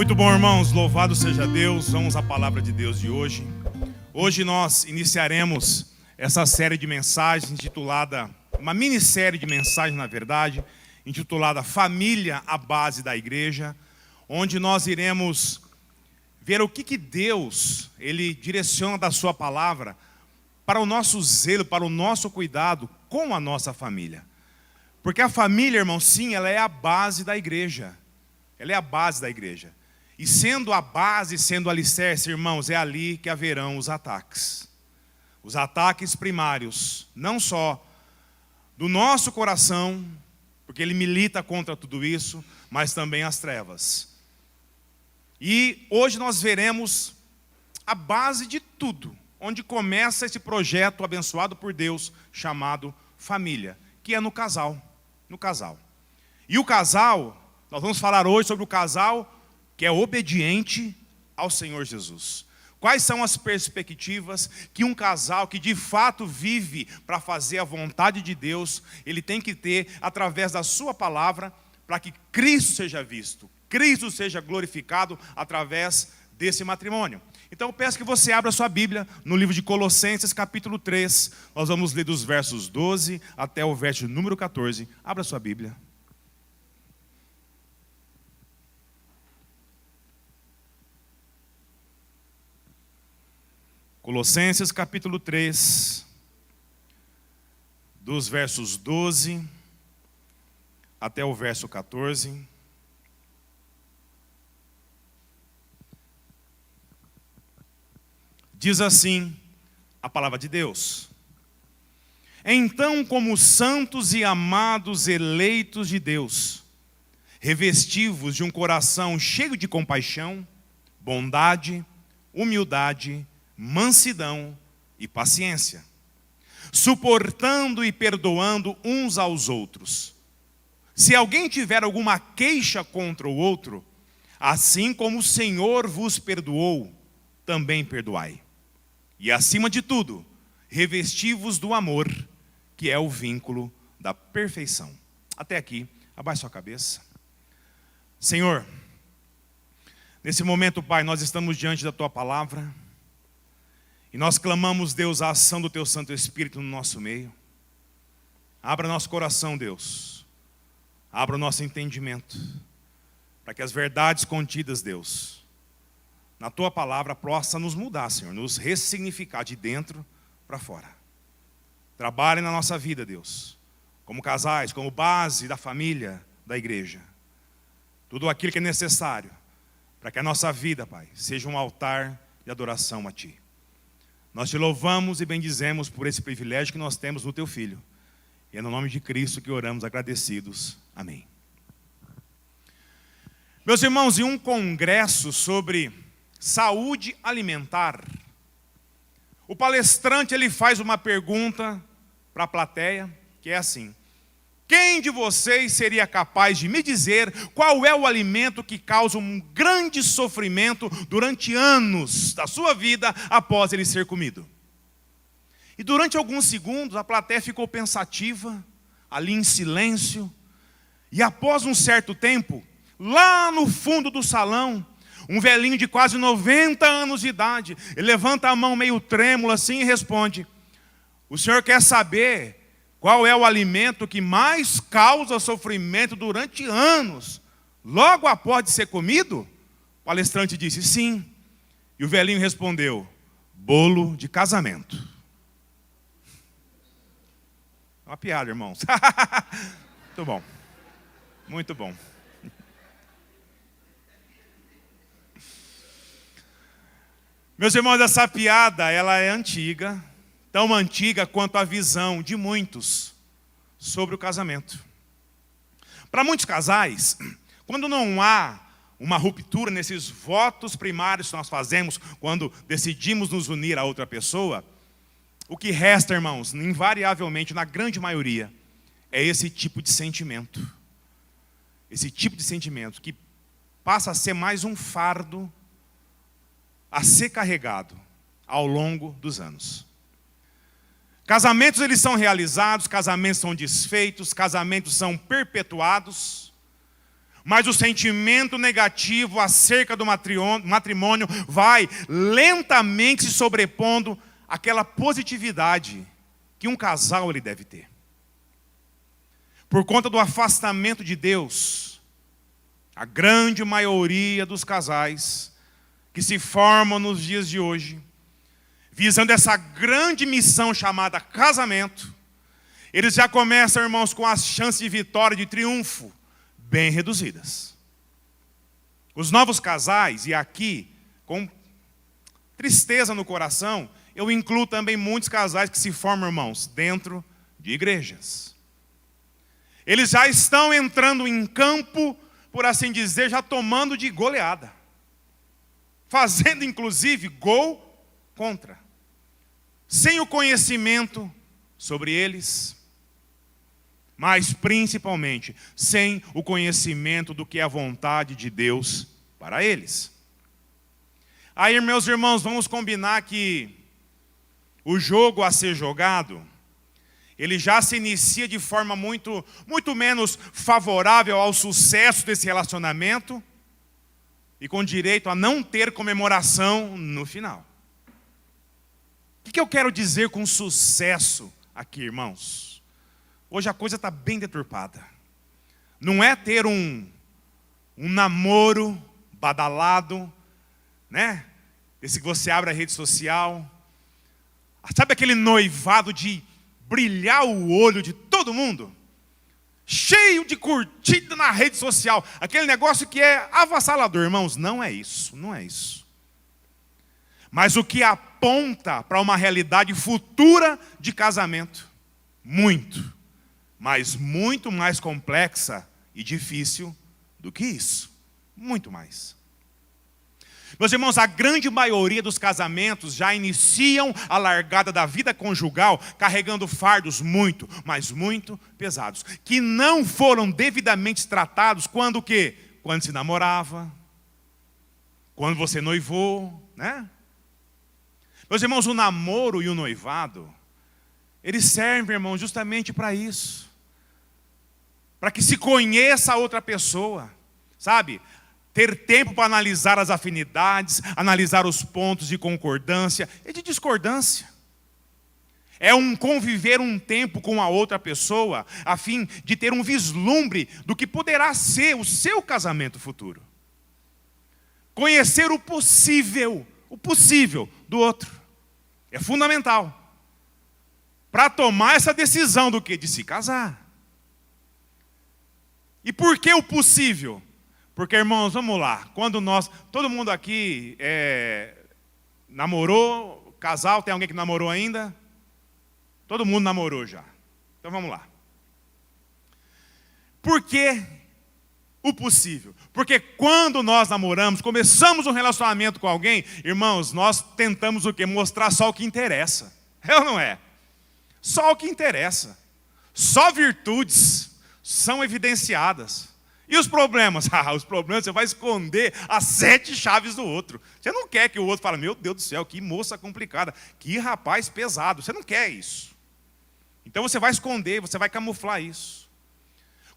Muito bom, irmãos, louvado seja Deus. Vamos à palavra de Deus de hoje. Hoje nós iniciaremos essa série de mensagens intitulada, uma minissérie de mensagens na verdade, intitulada Família, a Base da Igreja, onde nós iremos ver o que Deus, Ele direciona da sua palavra para o nosso zelo, para o nosso cuidado com a nossa família. Porque a família, irmão, sim, ela é a base da igreja. Ela é a base da igreja. E sendo a base, sendo o alicerce, irmãos, é ali que haverão os ataques. Os ataques primários, não só do nosso coração, porque ele milita contra tudo isso, mas também as trevas. E hoje nós veremos a base de tudo, onde começa esse projeto abençoado por Deus, chamado família, que é no casal. No casal. E o casal, nós vamos falar hoje sobre o casal que é obediente ao Senhor Jesus. Quais são as perspectivas que um casal que de fato vive para fazer a vontade de Deus, ele tem que ter através da sua palavra, para que Cristo seja visto, Cristo seja glorificado através desse matrimônio. Então eu peço que você abra sua Bíblia no livro de Colossenses capítulo 3, nós vamos ler dos versos 12 até o verso número 14, abra sua Bíblia. Colossenses capítulo 3, dos versos 12 até o verso 14. Diz assim a palavra de Deus: Então, como santos e amados eleitos de Deus, revestivos de um coração cheio de compaixão, bondade, humildade, mansidão e paciência, suportando e perdoando uns aos outros. Se alguém tiver alguma queixa contra o outro, assim como o Senhor vos perdoou, também perdoai. E acima de tudo, revesti-vos do amor, que é o vínculo da perfeição. Até aqui, abaixe sua cabeça. Senhor, nesse momento, Pai, nós estamos diante da Tua palavra, e nós clamamos, Deus, a ação do Teu Santo Espírito no nosso meio. Abra nosso coração, Deus. Abra o nosso entendimento, para que as verdades contidas, Deus, na Tua palavra possa nos mudar, Senhor, nos ressignificar de dentro para fora. Trabalhe na nossa vida, Deus, como casais, como base da família, da igreja. Tudo aquilo que é necessário para que a nossa vida, Pai, seja um altar de adoração a Ti. Nós Te louvamos e bendizemos por esse privilégio que nós temos no Teu Filho. E é no nome de Cristo que oramos agradecidos. Amém. Meus irmãos, em um congresso sobre saúde alimentar, o palestrante ele faz uma pergunta para a plateia, que é assim: quem de vocês seria capaz de me dizer qual é o alimento que causa um grande sofrimento durante anos da sua vida após ele ser comido? E durante alguns segundos a plateia ficou pensativa, ali em silêncio, e após um certo tempo, lá no fundo do salão, um velhinho de quase 90 anos de idade, ele levanta a mão meio trêmula assim e responde: o senhor quer saber qual é o alimento que mais causa sofrimento durante anos, logo após de ser comido? O palestrante disse: sim. E o velhinho respondeu: bolo de casamento. É uma piada, irmãos. Muito bom. Muito bom. Meus irmãos, essa piada, ela é antiga, tão antiga quanto a visão de muitos sobre o casamento. Para muitos casais, quando não há uma ruptura nesses votos primários que nós fazemos, quando decidimos nos unir a outra pessoa, o que resta, irmãos, invariavelmente, na grande maioria, é esse tipo de sentimento. Esse tipo de sentimento que passa a ser mais um fardo a ser carregado ao longo dos anos. Casamentos eles são realizados, casamentos são desfeitos, casamentos são perpetuados, mas o sentimento negativo acerca do matrimônio vai lentamente se sobrepondo àquela positividade que um casal ele deve ter. Por conta do afastamento de Deus, a grande maioria dos casais que se formam nos dias de hoje, visando essa grande missão chamada casamento, eles já começam, irmãos, com as chances de vitória, de triunfo, bem reduzidas. Os novos casais, e aqui, com tristeza no coração, eu incluo também muitos casais que se formam, irmãos, dentro de igrejas. Eles já estão entrando em campo, por assim dizer, já tomando de goleada. Fazendo, inclusive, gol contra. Sem o conhecimento sobre eles, mas principalmente sem o conhecimento do que é a vontade de Deus para eles. Aí, meus irmãos, vamos combinar que o jogo a ser jogado, ele já se inicia de forma muito menos favorável ao sucesso desse relacionamento e com direito a não ter comemoração no final. O que eu quero dizer com sucesso aqui, irmãos? Hoje a coisa está bem deturpada. Não é ter um namoro badalado, né? Esse que você abre a rede social. Sabe aquele noivado de brilhar o olho de todo mundo? Cheio de curtida na rede social. Aquele negócio que é avassalador, irmãos. Não é isso, não é isso. Mas o que aponta para uma realidade futura de casamento. Mas muito mais complexa e difícil do que isso. Muito mais. Meus irmãos, a grande maioria dos casamentos já iniciam a largada da vida conjugal carregando fardos muito pesados, que não foram devidamente tratados quando o quê? Quando se namorava, quando você noivou, né? Meus irmãos, o namoro e o noivado, eles servem, irmãos, justamente para isso. Para que se conheça a outra pessoa, sabe? Ter tempo para analisar as afinidades, analisar os pontos de concordância e de discordância. É um conviver um tempo com a outra pessoa, a fim de ter um vislumbre do que poderá ser o seu casamento futuro. Conhecer o possível do outro. É fundamental. Para tomar essa decisão do quê? De se casar. E por que o possível? Porque, irmãos, vamos lá. Quando todo mundo aqui namorou, casal, tem alguém que namorou ainda? Todo mundo namorou já. Então vamos lá. Por que o possível? Porque quando nós namoramos, começamos um relacionamento com alguém, irmãos, nós tentamos o quê? Mostrar só o que interessa. É ou não é? Só o que interessa. Só virtudes são evidenciadas. E os problemas? Os problemas você vai esconder as 7 chaves do outro. Você não quer que o outro fale, meu Deus do céu, que moça complicada, que rapaz pesado. Você não quer isso. Então você vai esconder, você vai camuflar isso.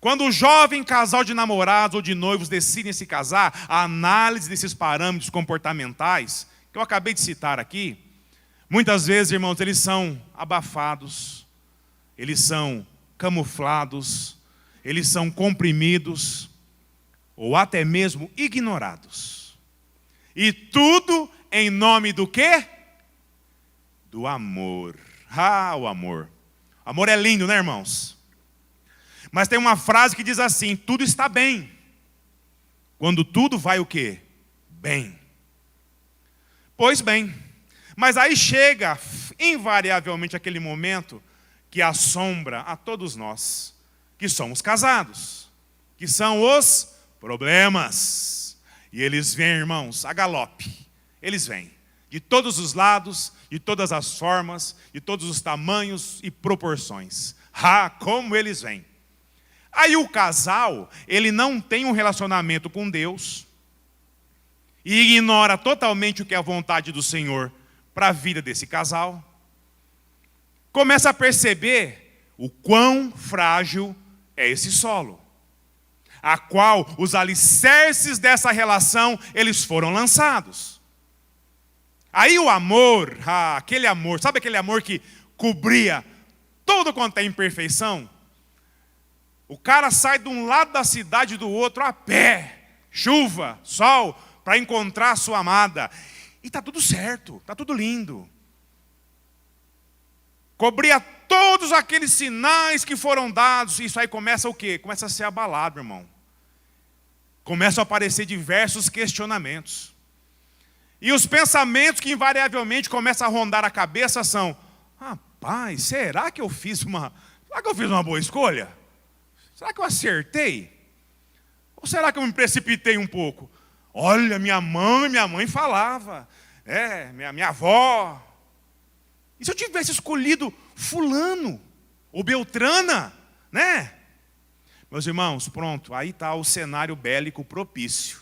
Quando um jovem casal de namorados ou de noivos decidem se casar, a análise desses parâmetros comportamentais, que eu acabei de citar aqui, muitas vezes, irmãos, eles são abafados, eles são camuflados, eles são comprimidos ou até mesmo ignorados. E tudo em nome do quê? Do amor. O amor. O amor é lindo, né, irmãos? Mas tem uma frase que diz assim, tudo está bem. Quando tudo vai o quê? Bem. Pois bem. Mas aí chega, invariavelmente, aquele momento que assombra a todos nós, que somos casados, que são os problemas. E eles vêm, irmãos, a galope. Eles vêm de todos os lados, de todas as formas, de todos os tamanhos e proporções. Como eles vêm. Aí o casal, ele não tem um relacionamento com Deus e ignora totalmente o que é a vontade do Senhor para a vida desse casal. Começa a perceber o quão frágil é esse solo. a qual os alicerces dessa relação, eles foram lançados. Aí o amor, aquele amor, sabe aquele amor que cobria tudo quanto é imperfeição? O cara sai de um lado da cidade e do outro a pé, chuva, sol, para encontrar a sua amada. E está tudo certo, está tudo lindo. Cobria todos aqueles sinais que foram dados. Isso aí começa o quê? Começa a ser abalado, irmão. Começam a aparecer diversos questionamentos. E os pensamentos que invariavelmente começam a rondar a cabeça são: rapaz, será que eu fiz uma boa escolha? Será que eu acertei? Ou será que eu me precipitei um pouco? Olha, minha mãe falava, minha avó. E se eu tivesse escolhido fulano ou Beltrana, né? Meus irmãos, pronto, aí está o cenário bélico propício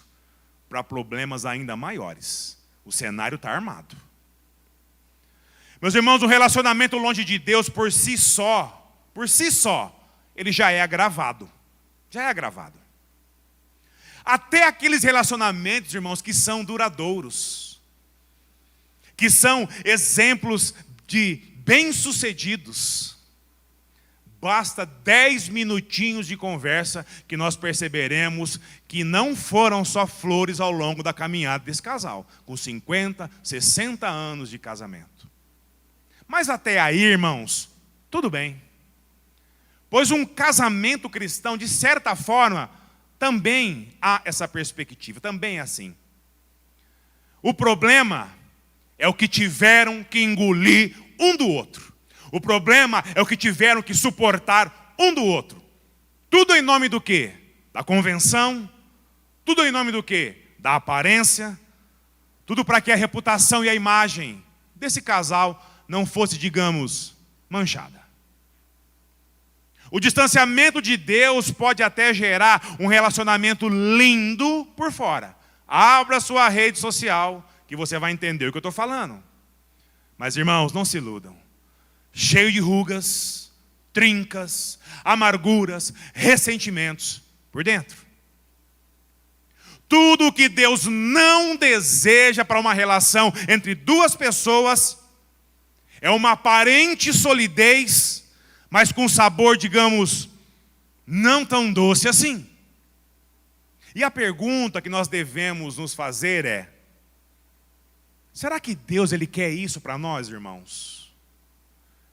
para problemas ainda maiores. O cenário está armado. Meus irmãos, o relacionamento longe de Deus por si só, ele já é agravado. Já é agravado. Até aqueles relacionamentos, irmãos, que são duradouros, que são exemplos de bem-sucedidos, basta 10 minutinhos de conversa que nós perceberemos que não foram só flores ao longo da caminhada desse casal, com 50, 60 anos de casamento. Mas até aí, irmãos, tudo bem. Pois um casamento cristão, de certa forma, também há essa perspectiva, também é assim. O problema é o que tiveram que engolir um do outro. O problema é o que tiveram que suportar um do outro. Tudo em nome do quê? Da convenção. Tudo em nome do quê? Da aparência. Tudo para que a reputação e a imagem desse casal não fosse, digamos, manchada. O distanciamento de Deus pode até gerar um relacionamento lindo por fora. Abra sua rede social que você vai entender o que eu estou falando. Mas, irmãos, não se iludam. Cheio de rugas, trincas, amarguras, ressentimentos por dentro. Tudo o que Deus não deseja para uma relação entre duas pessoas é uma aparente solidez, mas com sabor, digamos, não tão doce assim. E a pergunta que nós devemos nos fazer é: será que Deus ele quer isso para nós, irmãos?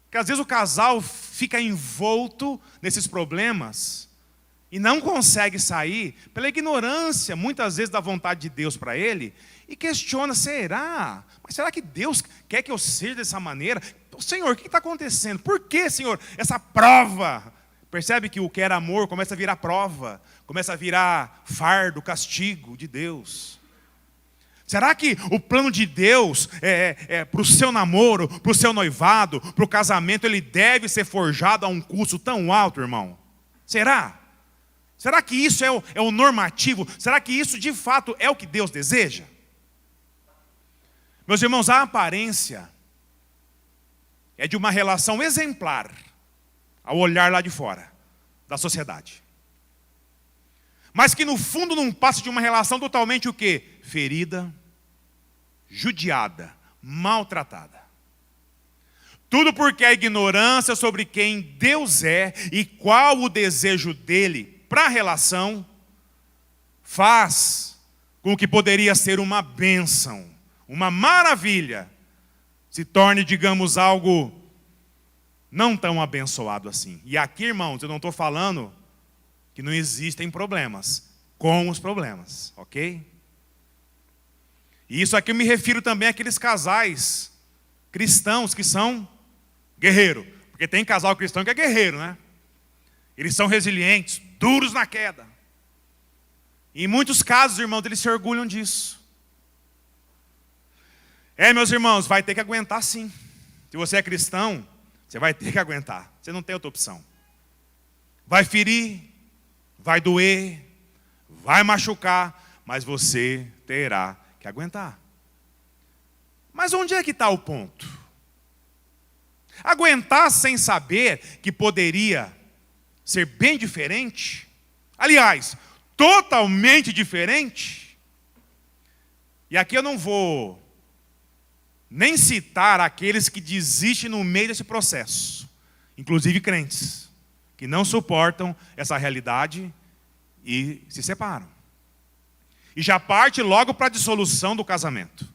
Porque às vezes o casal fica envolto nesses problemas e não consegue sair pela ignorância, muitas vezes, da vontade de Deus para ele, e questiona: será? Mas será que Deus quer que eu seja dessa maneira? Senhor, o que está acontecendo? Por que, Senhor, essa prova? Percebe que o que era amor começa a virar prova, começa a virar fardo, castigo de Deus. Será que o plano de Deus para o seu namoro, para o seu noivado, para o casamento, ele deve ser forjado a um custo tão alto, irmão? Será? Será que isso é o normativo? Será que isso de fato é o que Deus deseja? Meus irmãos, a aparência é de uma relação exemplar ao olhar lá de fora da sociedade. Mas que no fundo não passa de uma relação totalmente o quê? Ferida, judiada, maltratada. Tudo porque a ignorância sobre quem Deus é e qual o desejo dele para a relação faz com que poderia ser uma bênção, uma maravilha, se torne, digamos, algo não tão abençoado assim. E aqui, irmãos, eu não estou falando que não existem problemas, com os problemas, ok? E isso aqui eu me refiro também àqueles casais cristãos que são guerreiros. Porque tem casal cristão que é guerreiro, né? Eles são resilientes, duros na queda. E em muitos casos, irmãos, eles se orgulham disso. Meus irmãos, vai ter que aguentar sim. Se você é cristão, você vai ter que aguentar. Você não tem outra opção. Vai ferir, vai doer, vai machucar, mas você terá que aguentar. Mas onde é que está o ponto? Aguentar sem saber que poderia ser bem diferente? Aliás, totalmente diferente. E aqui eu não vou nem citar aqueles que desistem no meio desse processo, inclusive crentes, que não suportam essa realidade e se separam. E já parte logo para a dissolução do casamento.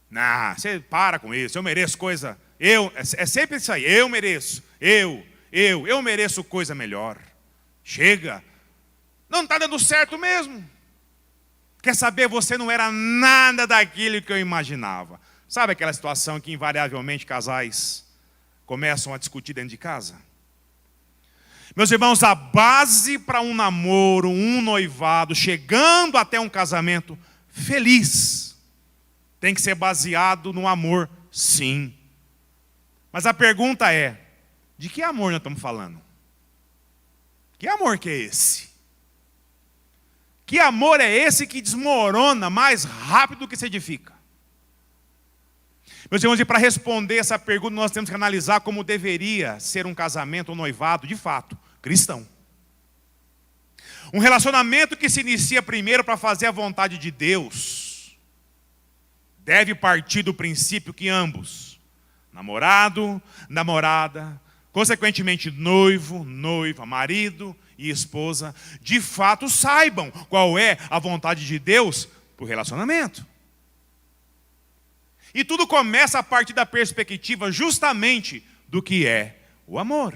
Não, você para com isso, eu mereço coisa... É sempre isso aí, eu mereço, eu mereço coisa melhor. Chega, não está dando certo mesmo. Quer saber, você não era nada daquilo que eu imaginava. Sabe aquela situação que invariavelmente casais começam a discutir dentro de casa? Meus irmãos, a base para um namoro, um noivado, chegando até um casamento feliz, tem que ser baseado no amor, sim. Mas a pergunta é, de que amor nós estamos falando? Que amor que é esse? Que amor é esse que desmorona mais rápido do que se edifica? Meus irmãos, e para responder essa pergunta, nós temos que analisar como deveria ser um casamento ou noivado, de fato, cristão. Um relacionamento que se inicia primeiro para fazer a vontade de Deus, deve partir do princípio que ambos, namorado, namorada, consequentemente noivo, noiva, marido e esposa, de fato saibam qual é a vontade de Deus para o relacionamento. E tudo começa a partir da perspectiva justamente do que é o amor.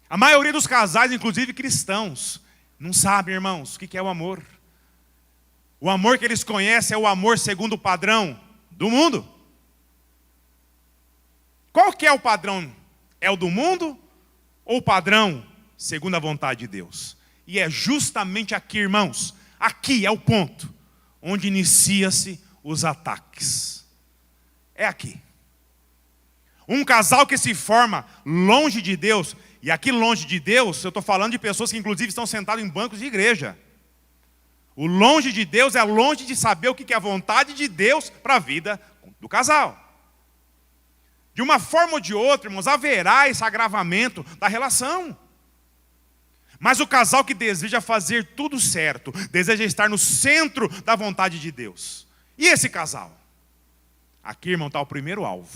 A maioria dos casais, inclusive cristãos, não sabem, irmãos, o que é o amor. O amor que eles conhecem é o amor segundo o padrão do mundo. Qual que é o padrão? É o do mundo ou o padrão segundo a vontade de Deus? E é justamente aqui, irmãos, aqui é o ponto onde inicia-se os ataques. É aqui. Um casal que se forma longe de Deus, e aqui longe de Deus, eu estou falando de pessoas que inclusive estão sentadas em bancos de igreja. O longe de Deus é longe de saber o que é a vontade de Deus para a vida do casal. De uma forma ou de outra, irmãos, haverá esse agravamento da relação. Mas o casal que deseja fazer tudo certo, deseja estar no centro da vontade de Deus. E esse casal? Aqui, irmão, está o primeiro alvo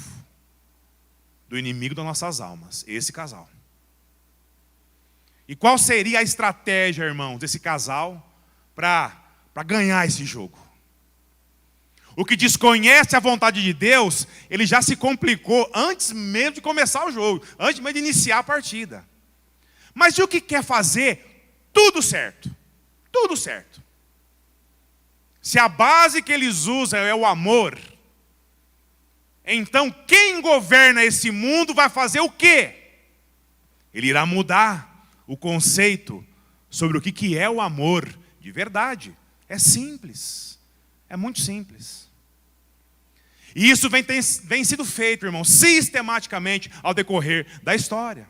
do inimigo das nossas almas, esse casal. E qual seria a estratégia, irmãos, desse casal para ganhar esse jogo? O que desconhece a vontade de Deus, ele já se complicou antes mesmo de começar o jogo, antes mesmo de iniciar a partida. Mas e o que quer fazer? Tudo certo. Tudo certo. Se a base que eles usam é o amor, então quem governa esse mundo vai fazer o quê? Ele irá mudar o conceito sobre o que é o amor de verdade. É simples. É muito simples. E isso vem sido feito, irmão, sistematicamente ao decorrer da história.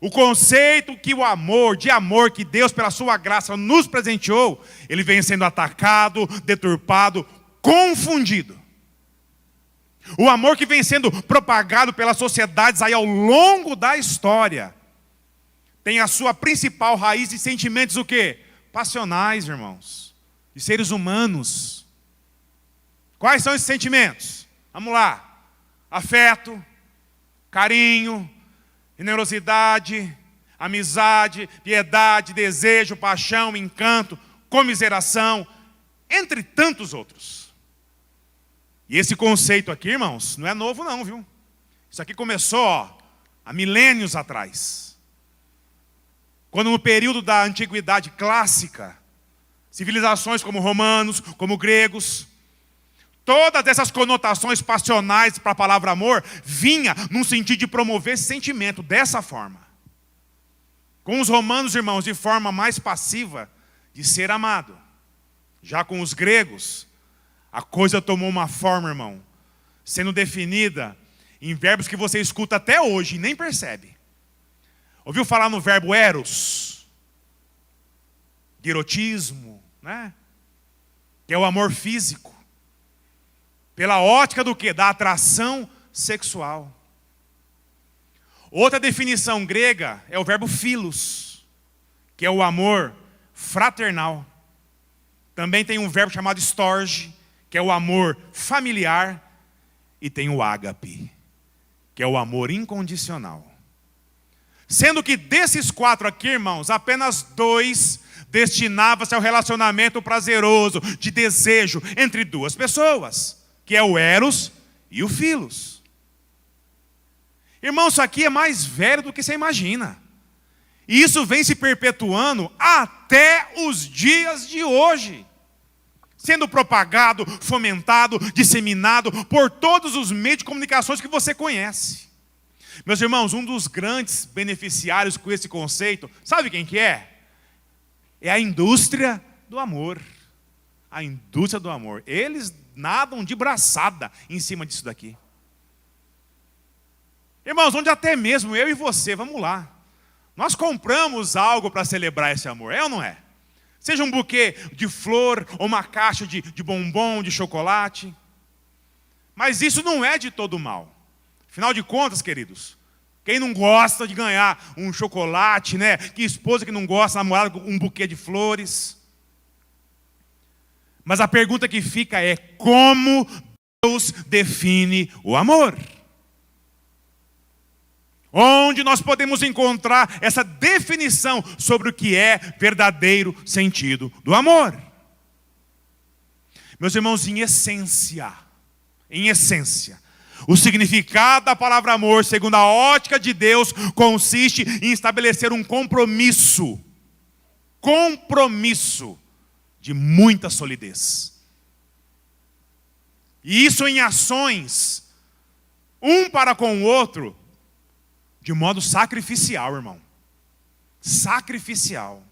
O conceito que o amor, de amor que Deus, pela sua graça, nos presenteou, ele vem sendo atacado, deturpado, confundido. O amor que vem sendo propagado pelas sociedades aí ao longo da história, tem a sua principal raiz de sentimentos o quê? Passionais, irmãos. De seres humanos. Quais são esses sentimentos? Vamos lá. Afeto, carinho, generosidade, amizade, piedade, desejo, paixão, encanto, comiseração, entre tantos outros. E esse conceito aqui, irmãos, não é novo não, viu? Isso aqui começou há milênios atrás. Quando no período da antiguidade clássica, civilizações como romanos, como gregos, todas essas conotações passionais para a palavra amor vinha num sentido de promover esse sentimento dessa forma. Com os romanos, irmãos, de forma mais passiva de ser amado. Já com os gregos, a coisa tomou uma forma, irmão, sendo definida em verbos que você escuta até hoje e nem percebe. Ouviu falar no verbo eros? Erotismo, né? Que é o amor físico. Pela ótica do quê? Da atração sexual. Outra definição grega é o verbo philos, que é o amor fraternal. Também tem um verbo chamado storge, que é o amor familiar. E tem o ágape, que é o amor incondicional. Sendo que desses 4 aqui, irmãos, apenas 2 destinavam-se ao relacionamento prazeroso, de desejo, entre 2 pessoas, que é o eros e o philos. Irmão, isso aqui é mais velho do que você imagina. E isso vem se perpetuando até os dias de hoje, sendo propagado, fomentado, disseminado por todos os meios de comunicações que você conhece. Meus irmãos, um dos grandes beneficiários com esse conceito, sabe quem que é? É a indústria do amor. A indústria do amor. Eles nadam de braçada em cima disso daqui. Irmãos, onde até mesmo eu e você, vamos lá, nós compramos algo para celebrar esse amor, é ou não é? Seja um buquê de flor ou uma caixa de bombom, de chocolate. Mas isso não é de todo mal. Afinal de contas, queridos, quem não gosta de ganhar um chocolate, né? Que esposa que não gosta, namorada com um buquê de flores? Mas a pergunta que fica é: como Deus define o amor? Onde nós podemos encontrar essa definição sobre o que é verdadeiro sentido do amor? Meus irmãos, em essência, o significado da palavra amor, segundo a ótica de Deus, consiste em estabelecer um compromisso de muita solidez. E isso em ações, um para com o outro, de modo sacrificial, irmão. Sacrificial.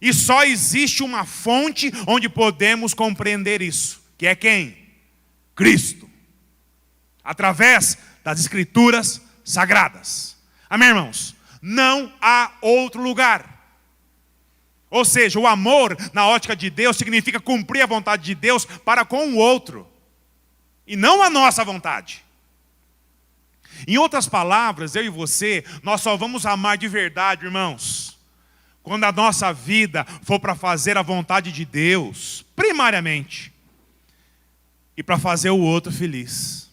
E só existe uma fonte onde podemos compreender isso. Que é quem? Cristo. Através das Escrituras Sagradas. Amém, irmãos? Não há outro lugar. Ou seja, o amor, na ótica de Deus, significa cumprir a vontade de Deus para com o outro. E não a nossa vontade. Em outras palavras, eu e você, nós só vamos amar de verdade, irmãos, quando a nossa vida for para fazer a vontade de Deus, primariamente, e para fazer o outro feliz.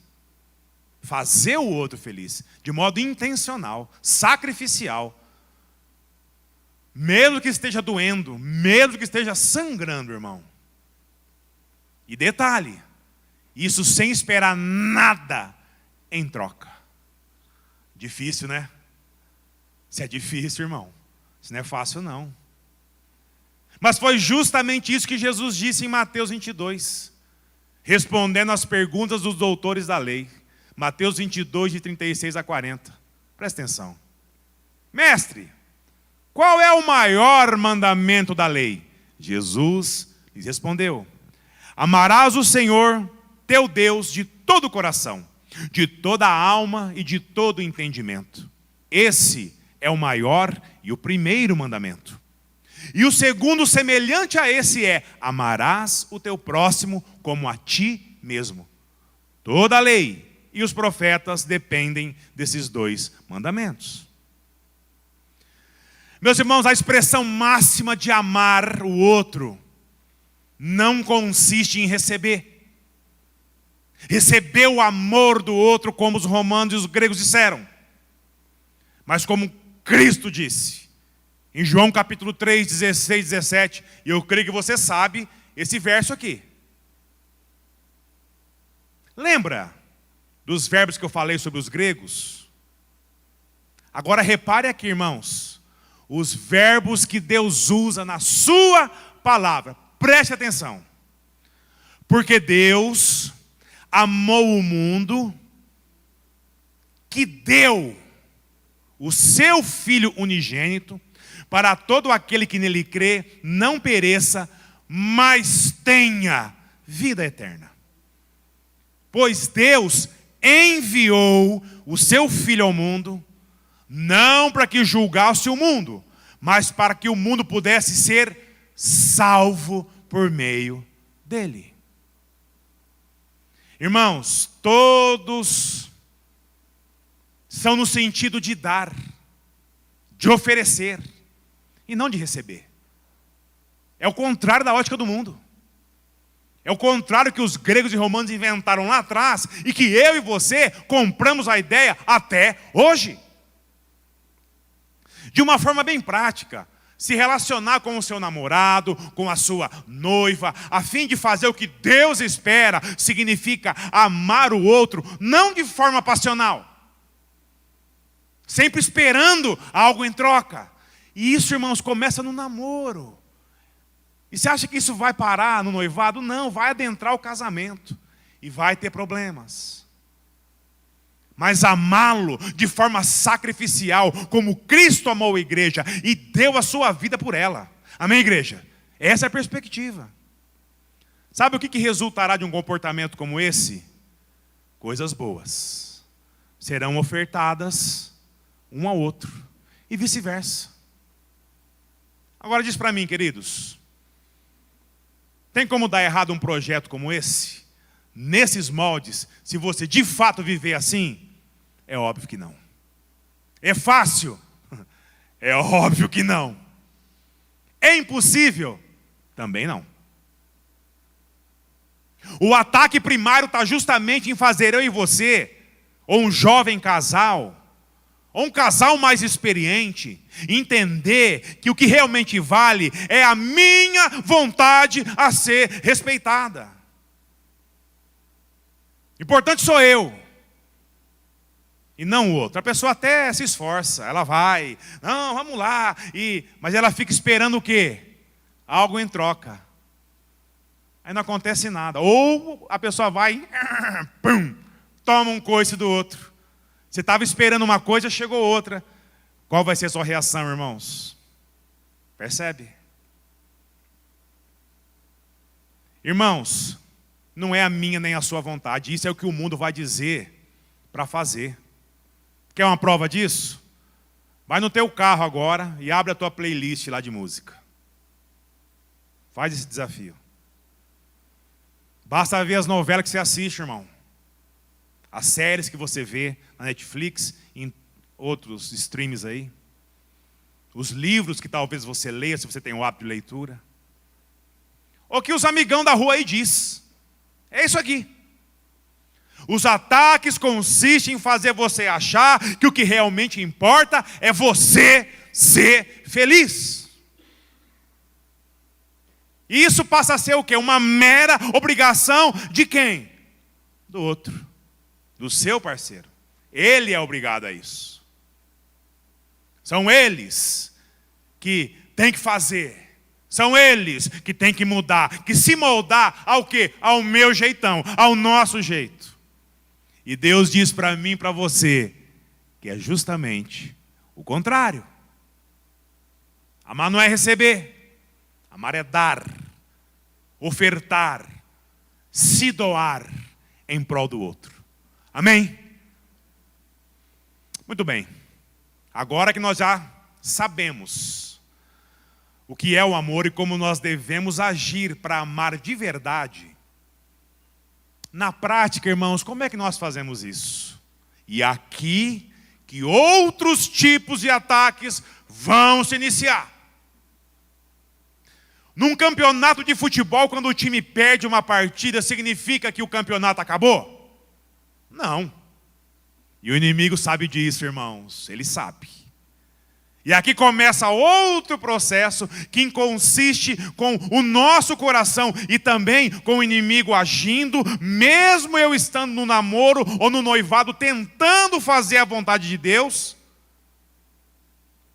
Fazer o outro feliz, de modo intencional, sacrificial. Mesmo que esteja doendo, mesmo que esteja sangrando, irmão. E detalhe, isso sem esperar nada em troca. Difícil, né? Isso é difícil, irmão. Isso não é fácil, não. Mas foi justamente isso que Jesus disse em Mateus 22, respondendo às perguntas dos doutores da lei. Mateus 22, de 36 a 40. Presta atenção. Mestre, qual é o maior mandamento da lei? Jesus lhes respondeu: amarás o Senhor, teu Deus, de todo o coração, de toda a alma e de todo o entendimento. Esse é o maior e o primeiro mandamento. E o segundo, semelhante a esse, é: amarás o teu próximo como a ti mesmo. Toda a lei e os profetas dependem desses 2 mandamentos. Meus irmãos, a expressão máxima de amar o outro não consiste em receber o amor do outro, como os romanos e os gregos disseram, mas como Cristo disse em João capítulo 3, 16, 17, e eu creio que você sabe esse verso aqui. Lembra dos verbos que eu falei sobre os gregos? Agora repare aqui, irmãos, os verbos que Deus usa na sua palavra. Preste atenção. Porque Deus amou o mundo, que deu o seu Filho unigênito, para todo aquele que nele crê não pereça, mas tenha vida eterna. Pois Deus enviou o seu Filho ao mundo, não para que julgasse o mundo, mas para que o mundo pudesse ser salvo por meio dele. Irmãos, todos são no sentido de dar, de oferecer e não de receber. É o contrário da ótica do mundo. É o contrário que os gregos e romanos inventaram lá atrás e que eu e você compramos a ideia até hoje. De uma forma bem prática, se relacionar com o seu namorado, com a sua noiva, a fim de fazer o que Deus espera, significa amar o outro, não de forma passional, sempre esperando algo em troca. E isso, irmãos, começa no namoro. E você acha que isso vai parar no noivado? Não, vai adentrar o casamento e vai ter problemas. Mas amá-lo de forma sacrificial, como Cristo amou a igreja e deu a sua vida por ela. Amém, igreja? Essa é a perspectiva. Sabe o que resultará de um comportamento como esse? Coisas boas serão ofertadas um ao outro e vice-versa. Agora diz para mim, queridos, tem como dar errado um projeto como esse? Nesses moldes, se você de fato viver assim? É óbvio que não. É fácil? É óbvio que não. É impossível? Também não. O ataque primário está justamente em fazer eu e você, ou um jovem casal, ou um casal mais experiente, entender que o que realmente vale é a minha vontade a ser respeitada. Importante sou eu, e não o outro. A pessoa até se esforça, ela vai, não, vamos lá, mas ela fica esperando o quê? Algo em troca. Aí não acontece nada. Ou a pessoa vai, pum, toma um coice do outro. Você estava esperando uma coisa, chegou outra. Qual vai ser a sua reação, irmãos? Percebe? Irmãos, não é a minha nem a sua vontade. Isso é o que o mundo vai dizer para fazer. Quer uma prova disso? Vai no teu carro agora e abre a tua playlist lá de música. Faz esse desafio. Basta ver as novelas que você assiste, irmão. As séries que você vê na Netflix e em outros streams aí. Os livros que talvez você leia, se você tem o hábito de leitura. O que os amigão da rua aí diz. É isso aqui. Os ataques consistem em fazer você achar que o que realmente importa é você ser feliz. E isso passa a ser o quê? Uma mera obrigação de quem? Do outro. Do seu parceiro. Ele é obrigado a isso. São eles que têm que fazer. São eles que têm que mudar. Que se moldar ao quê? Ao meu jeitão. Ao nosso jeito. E Deus diz para mim e para você que é justamente o contrário. Amar não é receber. Amar é dar. Ofertar. Se doar em prol do outro. Amém? Muito bem. Agora que nós já sabemos o que é o amor e como nós devemos agir para amar de verdade, na prática, irmãos, como é que nós fazemos isso? E aqui que outros tipos de ataques vão se iniciar. Num campeonato de futebol, quando o time perde uma partida, significa que o campeonato acabou? Não. E o inimigo sabe disso, irmãos. Ele sabe. E aqui começa outro processo que consiste com o nosso coração e também com o inimigo agindo, mesmo eu estando no namoro ou no noivado, tentando fazer a vontade de Deus,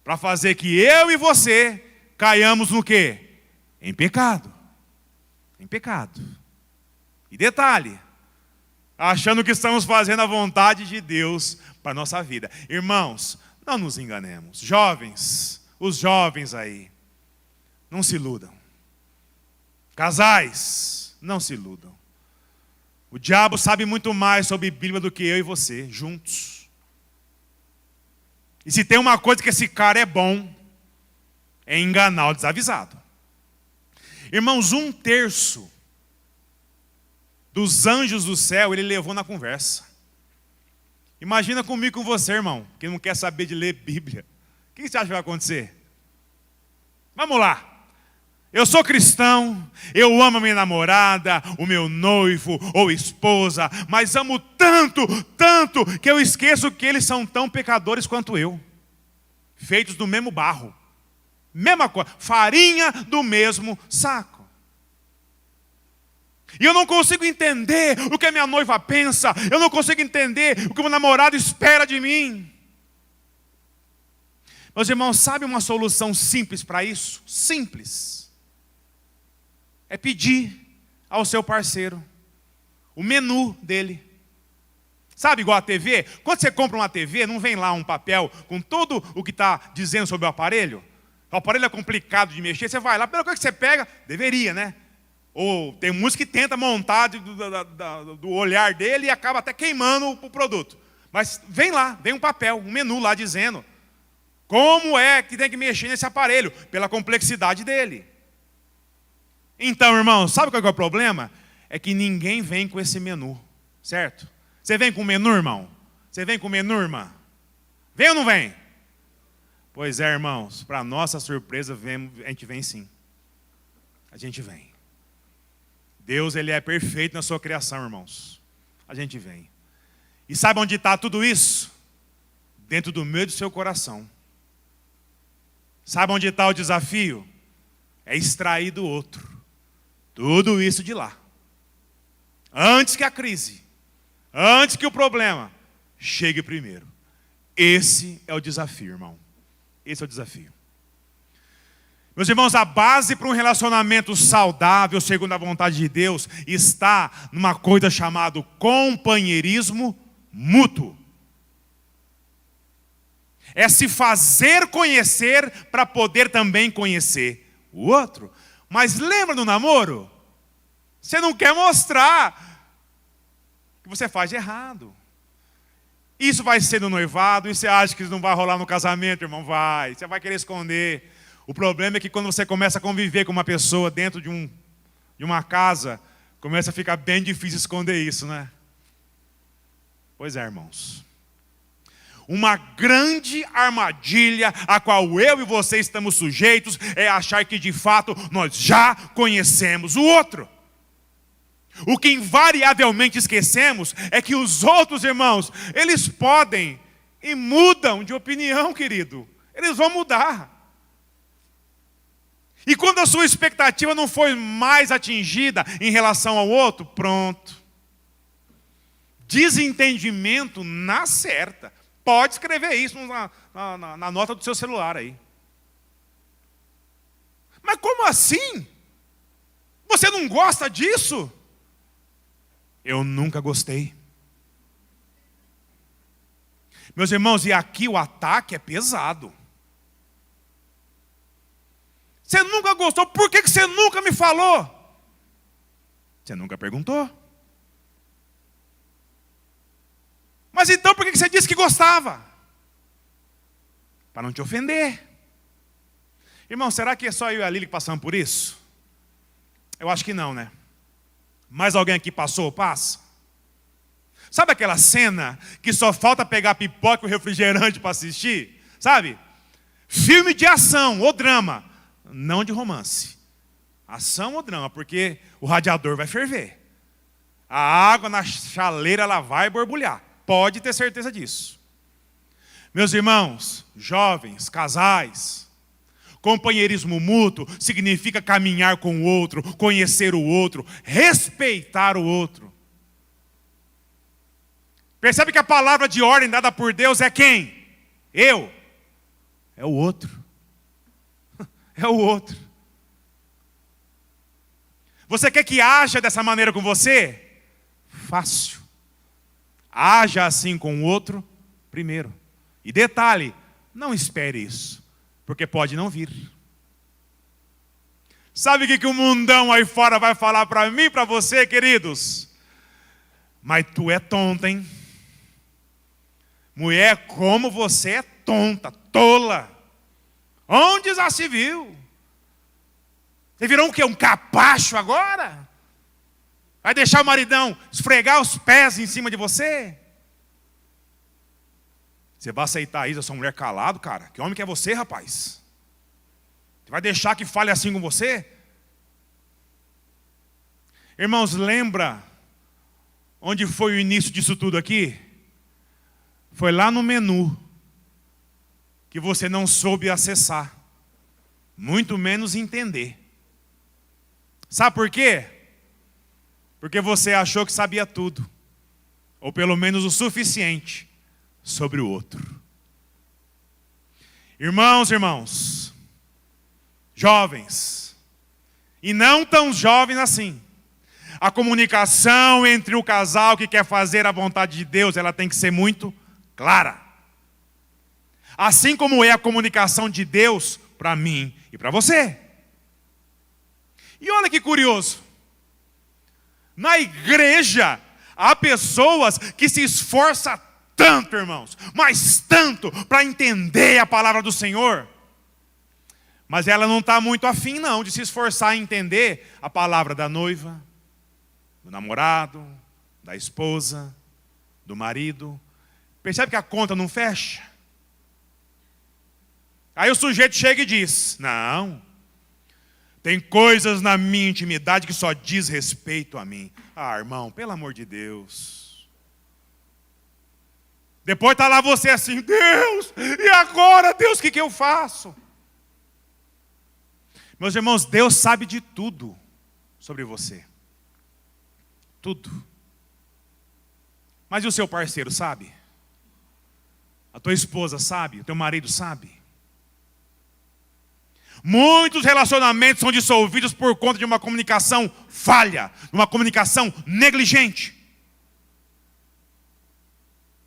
para fazer que eu e você caiamos no quê? Em pecado. Em pecado. E detalhe, achando que estamos fazendo a vontade de Deus para a nossa vida. Irmãos, não nos enganemos. Jovens, os jovens aí, não se iludam. Casais, não se iludam. O diabo sabe muito mais sobre Bíblia do que eu e você, juntos. E se tem uma coisa que esse cara é bom, é enganar o desavisado. Irmãos, 1/3 dos anjos do céu ele levou na conversa. Imagina comigo e com você, irmão, que não quer saber de ler Bíblia. O que você acha que vai acontecer? Vamos lá. Eu sou cristão, eu amo a minha namorada, o meu noivo ou esposa, mas amo tanto, tanto, que eu esqueço que eles são tão pecadores quanto eu. Feitos do mesmo barro. Mesma coisa, farinha do mesmo saco. E eu não consigo entender o que a minha noiva pensa, eu não consigo entender o que o meu namorado espera de mim. Meus irmãos, sabe uma solução simples para isso? Simples. É pedir ao seu parceiro o menu dele. Sabe igual a TV? Quando você compra uma TV, não vem lá um papel com tudo o que está dizendo sobre o aparelho? O aparelho é complicado de mexer, você vai lá, pelo que você pega, deveria, né? Ou tem música que tenta montar do olhar dele e acaba até queimando o produto. Mas vem lá, vem um papel, um menu lá dizendo como é que tem que mexer nesse aparelho, pela complexidade dele. Então, irmão, sabe qual é o problema? É que ninguém vem com esse menu, certo? Você vem com o menu, irmão? Você vem com o menu, irmã? Vem ou não vem? Pois é, irmãos, para nossa surpresa, a gente vem sim. A gente vem. Deus, Ele é perfeito na sua criação, irmãos. A gente vem. E sabe onde está tudo isso? Dentro do meio do seu coração. Sabe onde está o desafio? É extrair do outro tudo isso de lá. Antes que a crise, antes que o problema chegue primeiro. Esse é o desafio, irmão. Esse é o desafio. Meus irmãos, a base para um relacionamento saudável, segundo a vontade de Deus, está numa coisa chamada companheirismo mútuo. É se fazer conhecer para poder também conhecer o outro. Mas lembra do namoro? Você não quer mostrar que você faz de errado. Isso vai ser no noivado, e você acha que isso não vai rolar no casamento, irmão? Vai, você vai querer esconder. O problema é que quando você começa a conviver com uma pessoa dentro de uma casa, começa a ficar bem difícil esconder isso, né? Pois é, irmãos. Uma grande armadilha a qual eu e você estamos sujeitos é achar que de fato nós já conhecemos o outro. O que invariavelmente esquecemos é que os outros, irmãos, eles podem e mudam de opinião, querido. Eles vão mudar. E quando a sua expectativa não foi mais atingida em relação ao outro, pronto. Desentendimento na certa. Pode escrever isso na nota do seu celular aí. Mas como assim? Você não gosta disso? Eu nunca gostei. Meus irmãos, e aqui o ataque é pesado. Você nunca gostou, por que você nunca me falou? Você nunca perguntou. Mas então por que você disse que gostava? Para não te ofender. Irmão, será que é só eu e a Lili que passamos por isso? Eu acho que não, né? Mais alguém aqui passou ou passa? Sabe aquela cena que só falta pegar pipoca e o refrigerante para assistir? Sabe? Filme de ação ou drama. Não de romance. Ação ou drama, porque o radiador vai ferver. A água na chaleira ela vai borbulhar. Pode ter certeza disso. Meus irmãos, jovens, casais, companheirismo mútuo significa caminhar com o outro, conhecer o outro, respeitar o outro. Percebe que a palavra de ordem dada por Deus é quem? Eu. É o outro. É o outro. Você quer que haja dessa maneira com você? Fácil. Haja assim com o outro primeiro. E detalhe, não espere isso, porque pode não vir. Sabe o que o mundão aí fora vai falar para mim e para você, queridos? Mas tu é tonta, hein? Mulher, como você é tonta, tola. Onde já se viu? Você virou o quê? Um capacho agora? Vai deixar o maridão esfregar os pés em cima de você? Você vai aceitar isso, a sua mulher calado, cara? Que homem que é você, rapaz? Você vai deixar que fale assim com você? Irmãos, lembra onde foi o início disso tudo aqui? Foi lá no menu que você não soube acessar, muito menos entender. Sabe por quê? Porque você achou que sabia tudo, ou pelo menos o suficiente sobre o outro. Irmãos, jovens, e não tão jovens assim, a comunicação entre o casal que quer fazer a vontade de Deus, ela tem que ser muito clara. Assim como é a comunicação de Deus para mim e para você. E olha que curioso. Na igreja, há pessoas que se esforçam tanto, irmãos, mas tanto, para entender a palavra do Senhor. Mas ela não está muito afim, não, de se esforçar em entender a palavra da noiva, do namorado, da esposa, do marido. Percebe que a conta não fecha? Aí o sujeito chega e diz: não, tem coisas na minha intimidade que só diz respeito a mim. Ah, irmão, pelo amor de Deus. Depois está lá você assim: Deus, e agora, Deus, o que eu faço? Meus irmãos, Deus sabe de tudo sobre você. Tudo. Mas e o seu parceiro sabe? A tua esposa sabe? O teu marido sabe? Muitos relacionamentos são dissolvidos por conta de uma comunicação falha, uma comunicação negligente.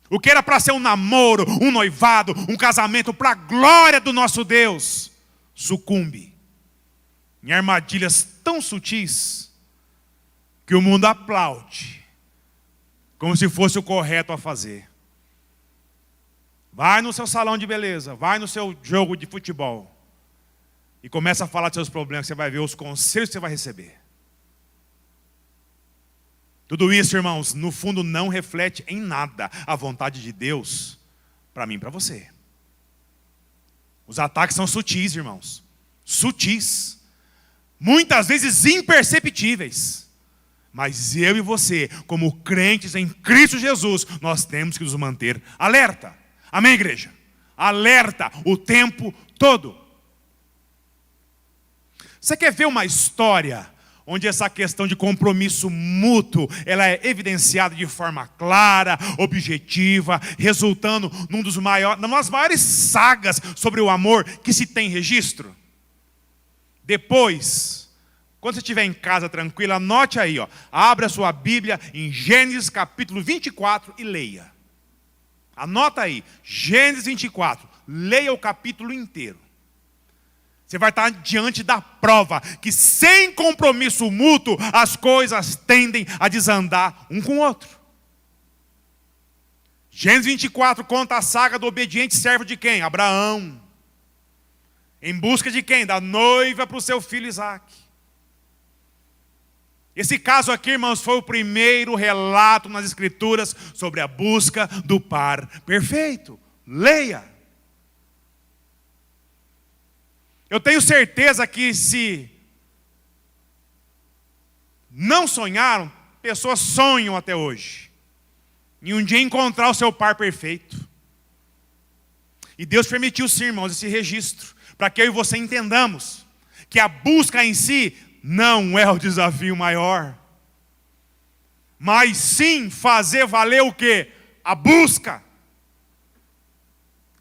O que era para ser um namoro, um noivado, um casamento para a glória do nosso Deus, sucumbe em armadilhas tão sutis que o mundo aplaude, como se fosse o correto a fazer. Vai no seu salão de beleza, vai no seu jogo de futebol e começa a falar dos seus problemas, você vai ver os conselhos que você vai receber. Tudo isso, irmãos, no fundo não reflete em nada a vontade de Deus para mim e para você. Os ataques são sutis, irmãos. Sutis. Muitas vezes imperceptíveis. Mas eu e você, como crentes em Cristo Jesus, nós temos que nos manter alerta. Amém, igreja? Alerta o tempo todo. Você quer ver uma história onde essa questão de compromisso mútuo, ela é evidenciada de forma clara, objetiva, resultando numa das maiores sagas sobre o amor que se tem registro? Depois, quando você estiver em casa tranquilo, anote aí, abra a sua Bíblia em Gênesis capítulo 24 e leia. Anota aí, Gênesis 24, leia o capítulo inteiro. Você vai estar diante da prova que sem compromisso mútuo as coisas tendem a desandar um com o outro. Gênesis 24 conta a saga do obediente servo de quem? Abraão. Em busca de quem? Da noiva para o seu filho Isaque. Esse caso aqui, irmãos, foi o primeiro relato nas Escrituras sobre a busca do par perfeito. Leia. Eu tenho certeza que se não sonharam, pessoas sonham até hoje em um dia encontrar o seu par perfeito. E Deus permitiu sim, irmãos, esse registro, para que eu e você entendamos que a busca em si não é o desafio maior, mas sim fazer valer o quê? A busca.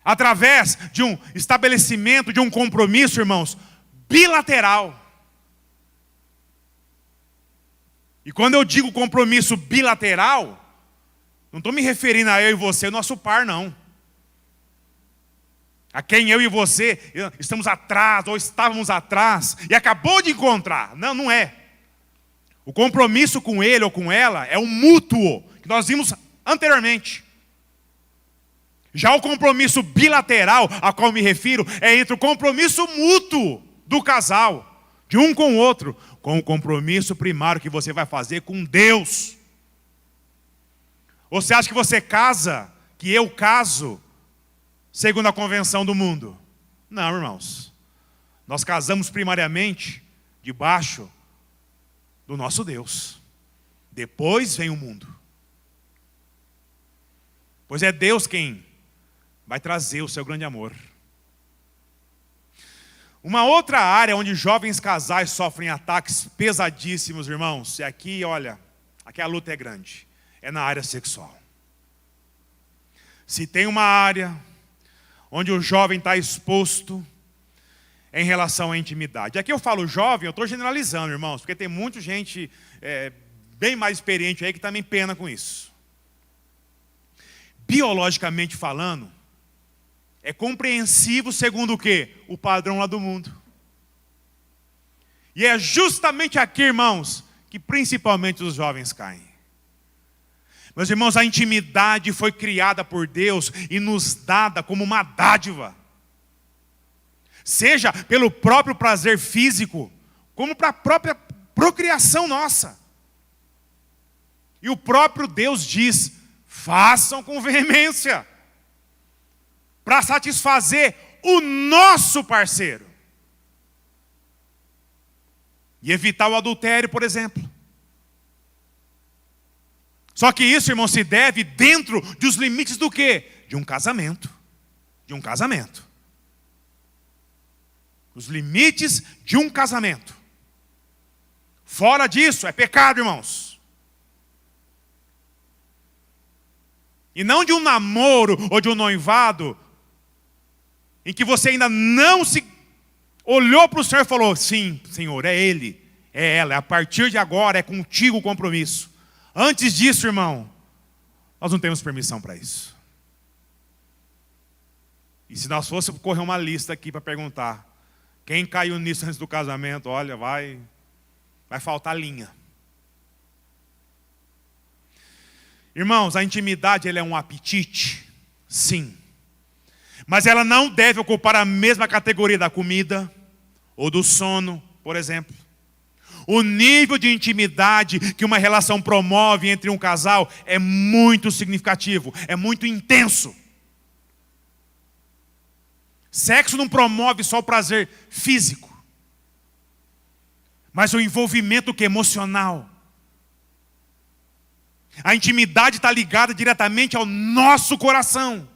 Através de um estabelecimento, de um compromisso, irmãos, bilateral. E quando eu digo compromisso bilateral, não estou me referindo a eu e você, nosso par, não. A quem eu e você estamos atrás, ou estávamos atrás, e acabou de encontrar. Não, não é. O compromisso com ele ou com ela é um mútuo, que nós vimos anteriormente. Já o compromisso bilateral a qual me refiro é entre o compromisso mútuo do casal, de um com o outro, com o compromisso primário que você vai fazer com Deus. Você acha que você casa, que eu caso, segundo a convenção do mundo. Não, irmãos. Nós casamos primariamente debaixo do nosso Deus. Depois vem o mundo. Pois é Deus quem vai trazer o seu grande amor. Uma outra área onde jovens casais sofrem ataques pesadíssimos, irmãos, e aqui, olha, aqui a luta é grande, é na área sexual. Se tem uma área onde o jovem está exposto em relação à intimidade. Aqui eu falo jovem, eu estou generalizando, irmãos, porque tem muita gente bem mais experiente aí que também pena com isso. Biologicamente falando, é compreensivo segundo o quê? O padrão lá do mundo. E é justamente aqui, irmãos, que principalmente os jovens caem. Meus irmãos, a intimidade foi criada por Deus e nos dada como uma dádiva. Seja pelo próprio prazer físico, como para a própria procriação nossa. E o próprio Deus diz, façam com veemência, para satisfazer o nosso parceiro. E evitar o adultério, por exemplo. Só que isso, irmão, se deve dentro dos limites do quê? De um casamento. De um casamento. Os limites de um casamento. Fora disso, é pecado, irmãos. E não de um namoro ou de um noivado em que você ainda não se olhou para o Senhor e falou, sim, Senhor, é Ele, é ela, a partir de agora é contigo o compromisso. Antes disso, irmão, nós não temos permissão para isso. E se nós fôssemos correr uma lista aqui para perguntar, quem caiu nisso antes do casamento, olha, vai faltar linha. Irmãos, a intimidade ela é um apetite, sim. Mas ela não deve ocupar a mesma categoria da comida ou do sono, por exemplo. O nível de intimidade que uma relação promove entre um casal é muito significativo, é muito intenso. Sexo não promove só o prazer físico, mas o envolvimento que é emocional. A intimidade está ligada diretamente ao nosso coração.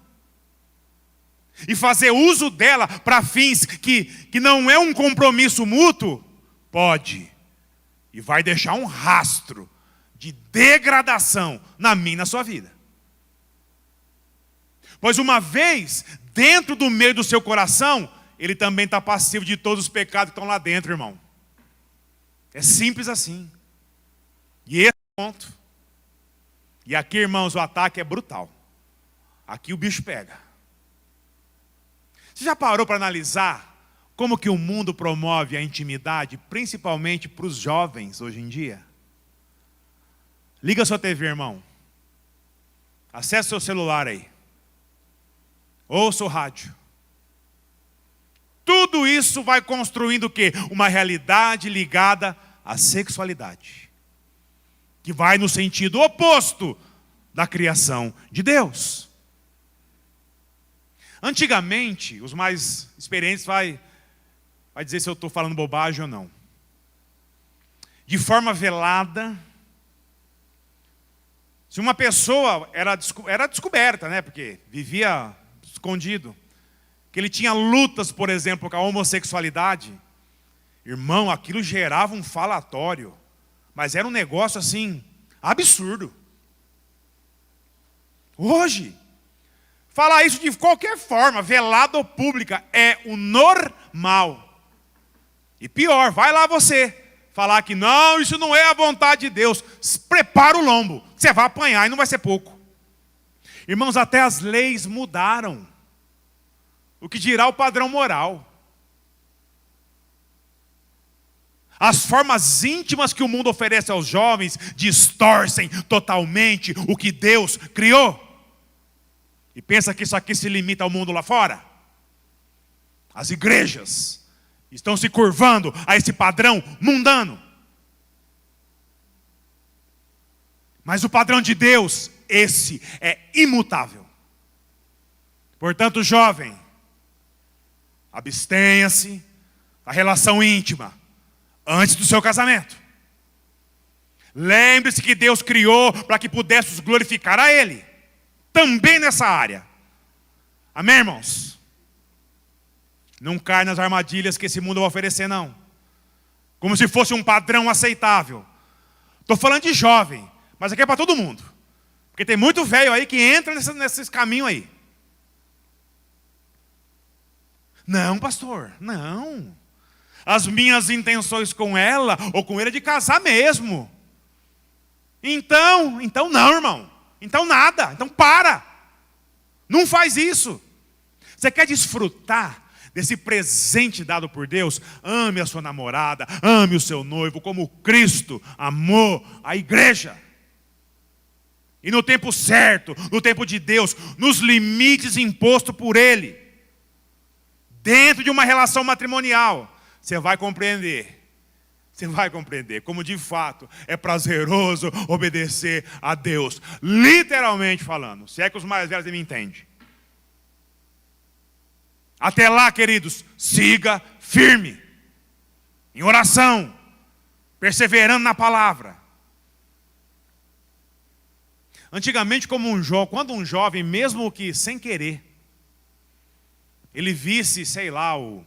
E fazer uso dela para fins que não é um compromisso mútuo, pode. E vai deixar um rastro de degradação na minha e na sua vida. Pois uma vez, dentro do meio do seu coração, ele também está passivo de todos os pecados que estão lá dentro, irmão. É simples assim. E esse é o ponto. E aqui, irmãos, o ataque é brutal. Aqui o bicho pega. Você já parou para analisar como que o mundo promove a intimidade, principalmente para os jovens hoje em dia? Liga a sua TV, irmão. Acesse seu celular aí. Ouça o rádio. Tudo isso vai construindo o quê? Uma realidade ligada à sexualidade. Que vai no sentido oposto da criação de Deus. Antigamente, os mais experientes vai dizer se eu estou falando bobagem ou não. De forma velada, se uma pessoa era descoberta, né, porque vivia escondido, que ele tinha lutas, por exemplo, com a homossexualidade, irmão, aquilo gerava um falatório, mas era um negócio assim, absurdo. Hoje, falar isso de qualquer forma, velada ou pública, é o normal. E pior, vai lá você falar que não, isso não é a vontade de Deus. Prepara o lombo, você vai apanhar e não vai ser pouco. Irmãos, até as leis mudaram. O que dirá o padrão moral? As formas íntimas que o mundo oferece aos jovens distorcem totalmente o que Deus criou. E pensa que isso aqui se limita ao mundo lá fora? As igrejas estão se curvando a esse padrão mundano. Mas o padrão de Deus, esse é imutável. Portanto, jovem, abstenha-se da relação íntima antes do seu casamento. Lembre-se que Deus criou para que pudéssemos glorificar a Ele, também nessa área. Amém, irmãos? Não cai nas armadilhas que esse mundo vai oferecer, não. Como se fosse um padrão aceitável. Estou falando de jovem, mas aqui é para todo mundo. Porque tem muito velho aí que entra nesses caminhos aí. Não, pastor, não. As minhas intenções com ela ou com ele é de casar mesmo. Então não, irmão. Então nada. Então para. Não faz isso. Você quer desfrutar desse presente dado por Deus? Ame a sua namorada, ame o seu noivo, como Cristo amou a igreja. E no tempo certo, no tempo de Deus, nos limites impostos por Ele, dentro de uma relação matrimonial, você vai compreender. Você vai compreender como de fato é prazeroso obedecer a Deus. Literalmente falando. Se é que os mais velhos me entendem. Até lá, queridos, siga firme. Em oração. Perseverando na palavra. Antigamente, quando um jovem, mesmo que sem querer, ele visse, sei lá, o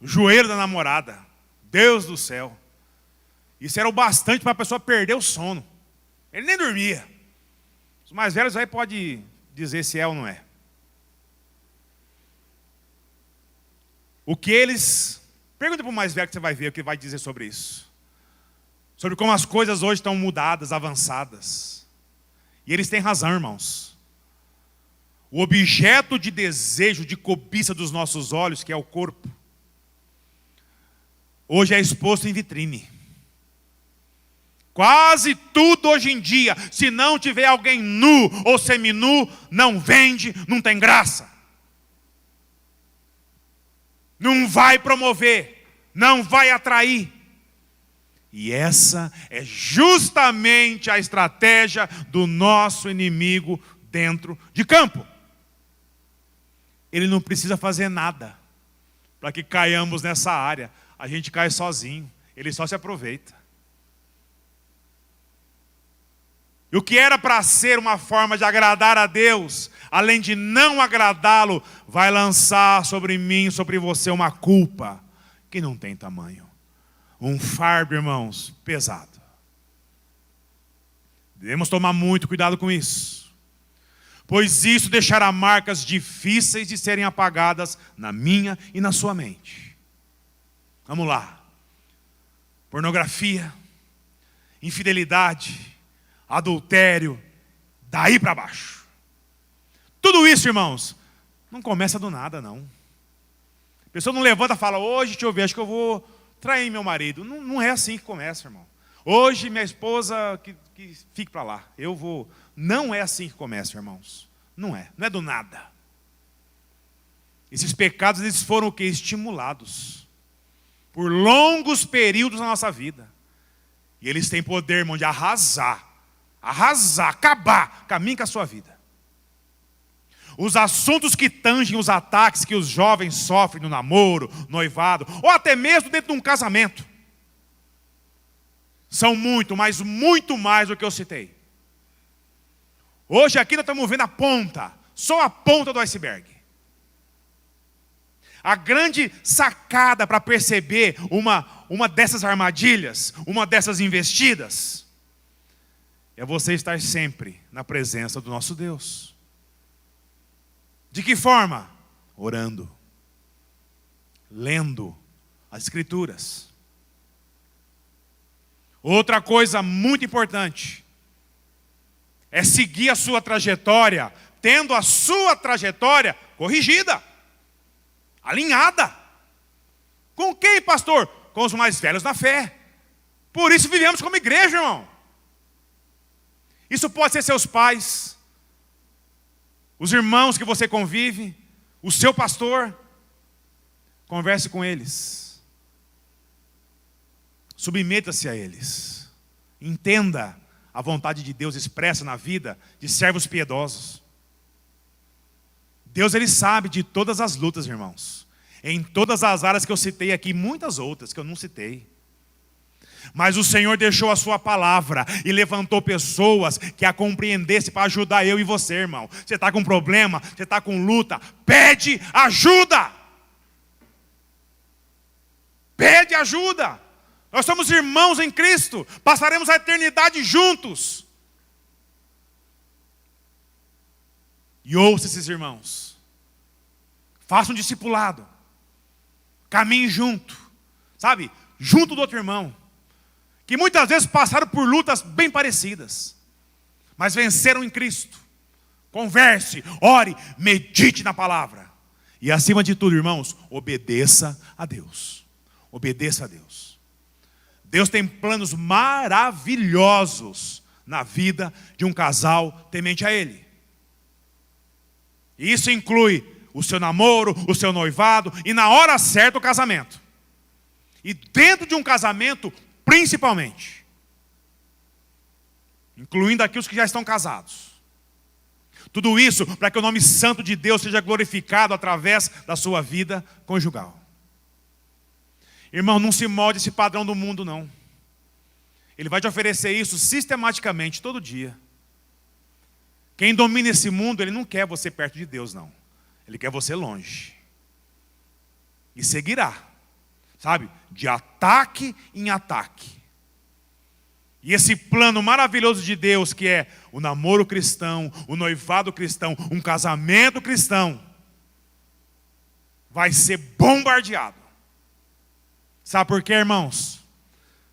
joelho da namorada. Deus do céu. Isso era o bastante para a pessoa perder o sono. Ele nem dormia. Os mais velhos aí podem dizer se é ou não é. O que eles... Pergunta para o mais velho que você vai ver o que vai dizer sobre isso. Sobre como as coisas hoje estão mudadas, avançadas. E eles têm razão, irmãos. O objeto de desejo, de cobiça dos nossos olhos, que é o corpo, hoje é exposto em vitrine. Quase tudo hoje em dia, se não tiver alguém nu ou seminu, não vende, não tem graça. Não vai promover, não vai atrair. E essa é justamente a estratégia do nosso inimigo dentro de campo. Ele não precisa fazer nada para que caiamos nessa área. A gente cai sozinho, ele só se aproveita. E o que era para ser uma forma de agradar a Deus, além de não agradá-lo, vai lançar sobre mim, sobre você, uma culpa que não tem tamanho. Um fardo, irmãos, pesado. Devemos tomar muito cuidado com isso, pois isso deixará marcas difíceis de serem apagadas na minha e na sua mente. Vamos lá. Pornografia, infidelidade, adultério, daí para baixo. Tudo isso, irmãos, não começa do nada, não. A pessoa não levanta e fala, hoje, deixa eu ver, acho que eu vou trair meu marido. Não é assim que começa, irmão. Hoje, minha esposa, que fique para lá. Eu vou... Não é assim que começa, irmãos. Não é do nada. Esses pecados, eles foram o quê? Estimulados por longos períodos na nossa vida. E eles têm poder, irmão, de arrasar, acabar com a minha e com a sua vida. Os assuntos que tangem os ataques que os jovens sofrem no namoro, noivado, ou até mesmo dentro de um casamento, são muito, mas muito mais do que eu citei. Hoje aqui nós estamos vendo a ponta, só a ponta do iceberg. A grande sacada para perceber uma dessas armadilhas, uma dessas investidas, é você estar sempre na presença do nosso Deus. De que forma? Orando, lendo as Escrituras. Outra coisa muito importante é seguir a sua trajetória, tendo a sua trajetória corrigida, alinhada. Com quem, pastor? Com os mais velhos na fé. Por isso vivemos como igreja, irmão. Isso pode ser seus pais, os irmãos que você convive, o seu pastor. Converse com eles. Submeta-se a eles. Entenda a vontade de Deus expressa na vida de servos piedosos. Deus, Ele sabe de todas as lutas, irmãos. Em todas as áreas que eu citei aqui, muitas outras que eu não citei. Mas o Senhor deixou a sua palavra e levantou pessoas que a compreendessem para ajudar eu e você, irmão. Você está com problema, você está com luta, pede ajuda. Pede ajuda. Nós somos irmãos em Cristo, passaremos a eternidade juntos. E ouça esses irmãos. Faça um discipulado. Caminhe junto. Sabe? Junto do outro irmão. Que muitas vezes passaram por lutas bem parecidas, mas venceram em Cristo. Converse, ore, medite na palavra. E acima de tudo, irmãos, obedeça a Deus. Obedeça a Deus. Deus tem planos maravilhosos na vida de um casal temente a Ele. E isso inclui o seu namoro, o seu noivado e na hora certa o casamento. E dentro de um casamento, principalmente, incluindo aqui os que já estão casados. Tudo isso para que o nome santo de Deus seja glorificado através da sua vida conjugal. Irmão, não se molde esse padrão do mundo, não. Ele vai te oferecer isso sistematicamente, todo dia. Quem domina esse mundo, ele não quer você perto de Deus, não. Ele quer você longe. E seguirá. Sabe? De ataque em ataque. E esse plano maravilhoso de Deus, que é o namoro cristão, o noivado cristão, um casamento cristão, vai ser bombardeado. Sabe por quê, irmãos?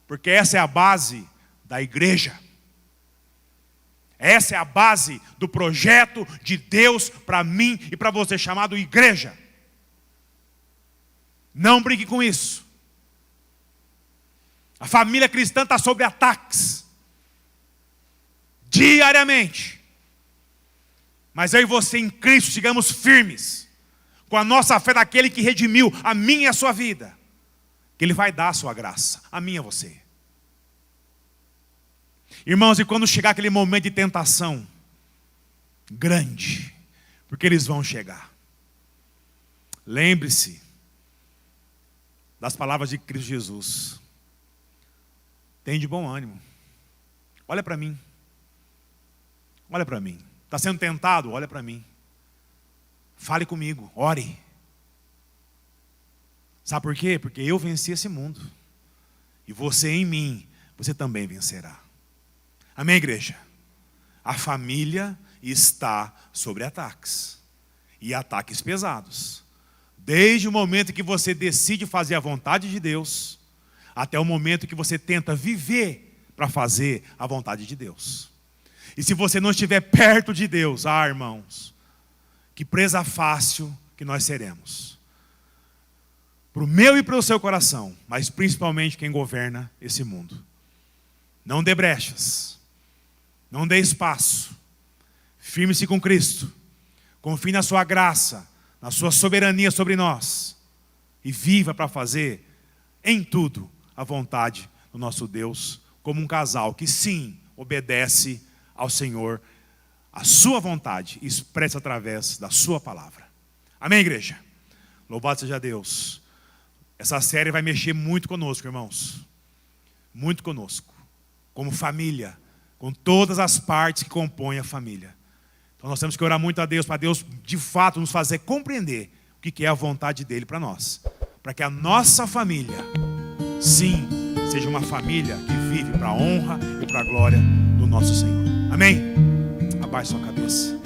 Porque essa é a base da igreja. Essa é a base do projeto de Deus para mim e para você, chamado igreja. Não brinque com isso. A família cristã está sob ataques. Diariamente. Mas eu e você em Cristo sigamos firmes. Com a nossa fé daquele que redimiu a minha e a sua vida. Que Ele vai dar a sua graça. A minha e a você. Irmãos, e quando chegar aquele momento de tentação grande. Porque eles vão chegar. Lembre-se das palavras de Cristo Jesus. Tem de bom ânimo. Olha para mim. Olha para mim. Está sendo tentado? Olha para mim. Fale comigo. Ore. Sabe por quê? Porque eu venci esse mundo. E você em mim, você também vencerá. Amém, igreja? A família está sobre ataques. E ataques pesados. Desde o momento em que você decide fazer a vontade de Deus, até o momento que você tenta viver para fazer a vontade de Deus. E se você não estiver perto de Deus, irmãos, que presa fácil que nós seremos. Para o meu e para o seu coração, mas principalmente quem governa esse mundo. Não dê brechas, não dê espaço, firme-se com Cristo, confie na sua graça, na sua soberania sobre nós, e viva para fazer em tudo a vontade do nosso Deus, como um casal que sim, obedece ao Senhor, a sua vontade, expressa através da sua palavra. Amém, igreja? Louvado seja Deus. Essa série vai mexer muito conosco, irmãos. Muito conosco. Como família, com todas as partes que compõem a família. Então nós temos que orar muito a Deus, para Deus de fato nos fazer compreender o que é a vontade dEle para nós. Para que a nossa família, sim, seja uma família que vive para a honra e para a glória do nosso Senhor. Amém? Abaixe sua cabeça.